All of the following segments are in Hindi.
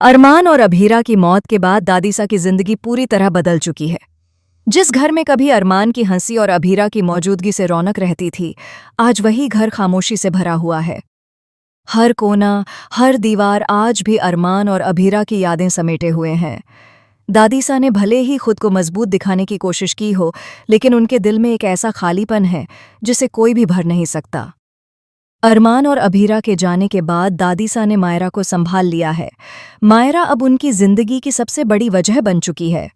अरमान और अभीरा की मौत के बाद दादीसा की जिंदगी पूरी तरह बदल चुकी है। जिस घर में कभी अरमान की हंसी और अभीरा की मौजूदगी से रौनक रहती थी, आज वही घर खामोशी से भरा हुआ है। हर कोना, हर दीवार आज भी अरमान और अभीरा की यादें समेटे हुए हैं। दादीसा ने भले ही खुद को मजबूत दिखाने की कोशिश की हो, लेकिन उनके दिल में एक ऐसा खालीपन है जिसे कोई भी भर नहीं सकता। अरमान और अभीरा के जाने के बाद दादीसा ने मायरा को संभाल लिया है। मायरा अब उनकी जिंदगी की सबसे बड़ी वजह बन चुकी है।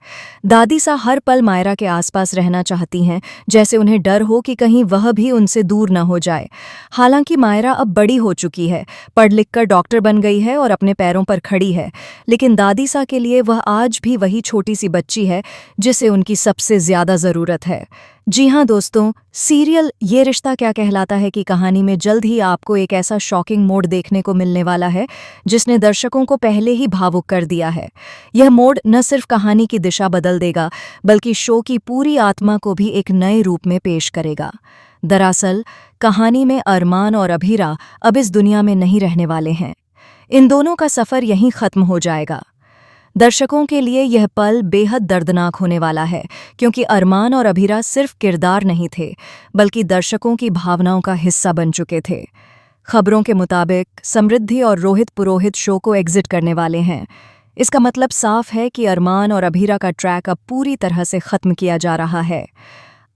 दादीसा हर पल मायरा के आसपास रहना चाहती हैं, जैसे उन्हें डर हो कि कहीं वह भी उनसे दूर न हो जाए। हालांकि मायरा अब बड़ी हो चुकी है, पढ़ लिख कर डॉक्टर बन गई है और अपने पैरों पर खड़ी है, लेकिन दादीसा के लिए वह आज भी वही छोटी सी बच्ची है जिसे उनकी सबसे ज्यादा जरूरत है। जी हाँ दोस्तों, सीरियल ये रिश्ता क्या कहलाता है की कहानी में जल्द ही आपको एक ऐसा शॉकिंग मोड़ देखने को मिलने वाला है जिसने दर्शकों को पहले ही भावुक कर दिया है। यह मोड़ न सिर्फ कहानी की दिशा बदल देगा, बल्कि शो की पूरी आत्मा को भी एक नए रूप में पेश करेगा। दरअसल कहानी में अरमान और अभीरा अब इस दुनिया में नहीं रहने वाले हैं। इन दोनों का सफर यहीं खत्म हो जाएगा। दर्शकों के लिए यह पल बेहद दर्दनाक होने वाला है, क्योंकि अरमान और अभीरा सिर्फ किरदार नहीं थे, बल्कि दर्शकों की भावनाओं का हिस्सा बन चुके थे। खबरों के मुताबिक समृद्धि और रोहित पुरोहित शो को एग्जिट करने वाले हैं। इसका मतलब साफ है कि अरमान और अभीरा का ट्रैक अब पूरी तरह से खत्म किया जा रहा है।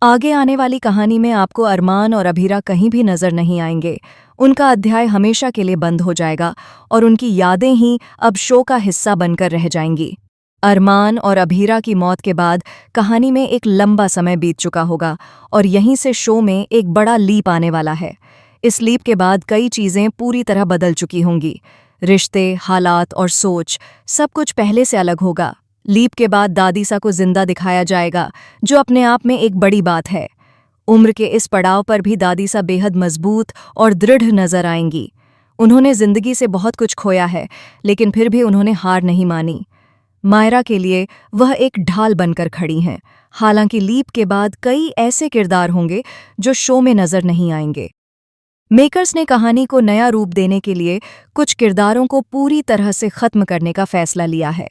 आगे आने वाली कहानी में आपको अरमान और अभीरा कहीं भी नजर नहीं आएंगे। उनका अध्याय हमेशा के लिए बंद हो जाएगा और उनकी यादें ही अब शो का हिस्सा बनकर रह जाएंगी। अरमान और अभीरा की मौत के बाद कहानी में एक लंबा समय बीत चुका होगा और यहीं से शो में एक बड़ा लीप आने वाला है। इस लीप के बाद कई चीजें पूरी तरह बदल चुकी होंगी। रिश्ते, हालात और सोच, सब कुछ पहले से अलग होगा। लीप के बाद दादीसा को जिंदा दिखाया जाएगा, जो अपने आप में एक बड़ी बात है। उम्र के इस पड़ाव पर भी दादीसा बेहद मजबूत और दृढ़ नजर आएंगी। उन्होंने जिंदगी से बहुत कुछ खोया है, लेकिन फिर भी उन्होंने हार नहीं मानी। मायरा के लिए वह एक ढाल बनकर खड़ी हैं। हालांकि लीप के बाद कई ऐसे किरदार होंगे जो शो में नजर नहीं आएंगे। मेकर्स ने कहानी को नया रूप देने के लिए कुछ किरदारों को पूरी तरह से खत्म करने का फैसला लिया है।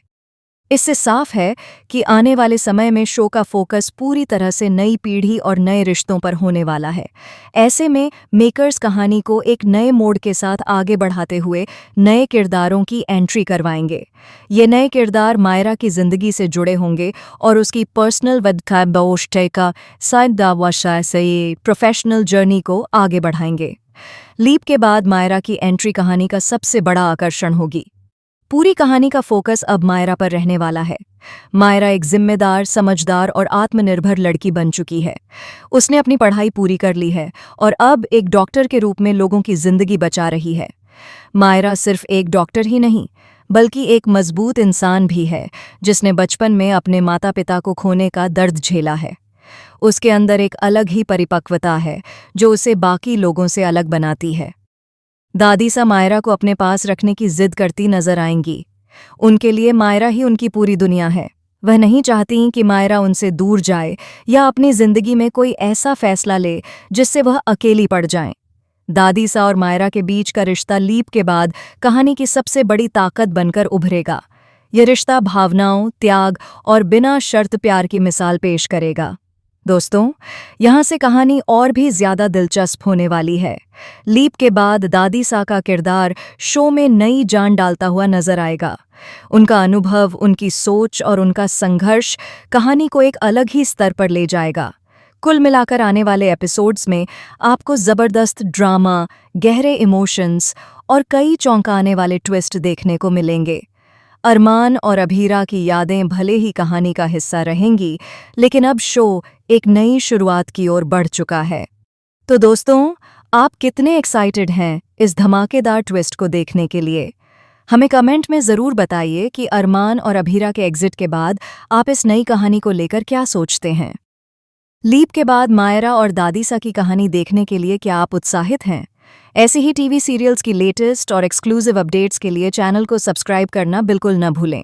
इससे साफ है कि आने वाले समय में शो का फोकस पूरी तरह से नई पीढ़ी और नए रिश्तों पर होने वाला है। ऐसे में मेकर्स कहानी को एक नए मोड़ के साथ आगे बढ़ाते हुए नए किरदारों की एंट्री करवाएंगे। ये नए किरदार मायरा की जिंदगी से जुड़े होंगे और उसकी पर्सनल का प्रोफेशनल जर्नी को आगे बढ़ाएंगे। लीप के बाद मायरा की एंट्री कहानी का सबसे बड़ा आकर्षण होगी। पूरी कहानी का फोकस अब मायरा पर रहने वाला है। मायरा एक जिम्मेदार, समझदार और आत्मनिर्भर लड़की बन चुकी है। उसने अपनी पढ़ाई पूरी कर ली है और अब एक डॉक्टर के रूप में लोगों की जिंदगी बचा रही है। मायरा सिर्फ एक डॉक्टर ही नहीं, बल्कि एक मजबूत इंसान भी है, जिसने बचपन में अपने माता पिता को खोने का दर्द झेला है। उसके अंदर एक अलग ही परिपक्वता है, जो उसे बाकी लोगों से अलग बनाती है। दादीसा मायरा को अपने पास रखने की जिद करती नजर आएंगी। उनके लिए मायरा ही उनकी पूरी दुनिया है। वह नहीं चाहती कि मायरा उनसे दूर जाए या अपनी जिंदगी में कोई ऐसा फैसला ले जिससे वह अकेली पड़ जाएं। दादीसा और मायरा के बीच का रिश्ता लीप के बाद कहानी की सबसे बड़ी ताकत बनकर उभरेगा। यह रिश्ता भावनाओं, त्याग और बिना शर्त प्यार की मिसाल पेश करेगा। दोस्तों, यहाँ से कहानी और भी ज्यादा दिलचस्प होने वाली है। लीप के बाद दादीसा का किरदार शो में नई जान डालता हुआ नजर आएगा। उनका अनुभव, उनकी सोच और उनका संघर्ष कहानी को एक अलग ही स्तर पर ले जाएगा। कुल मिलाकर आने वाले एपिसोड्स में आपको जबरदस्त ड्रामा, गहरे इमोशंस और कई चौंकाने वाले ट्विस्ट देखने को मिलेंगे। अरमान और अभीरा की यादें भले ही कहानी का हिस्सा रहेंगी, लेकिन अब शो एक नई शुरुआत की ओर बढ़ चुका है। तो दोस्तों, आप कितने एक्साइटेड हैं इस धमाकेदार ट्विस्ट को देखने के लिए? हमें कमेंट में ज़रूर बताइए कि अरमान और अभीरा के एग्जिट के बाद आप इस नई कहानी को लेकर क्या सोचते हैं। लीप के बाद मायरा और दादीसा की कहानी देखने के लिए क्या आप उत्साहित हैं? ऐसे ही टीवी सीरियल्स की लेटेस्ट और एक्सक्लूसिव अपडेट्स के लिए चैनल को सब्सक्राइब करना बिल्कुल न भूलें।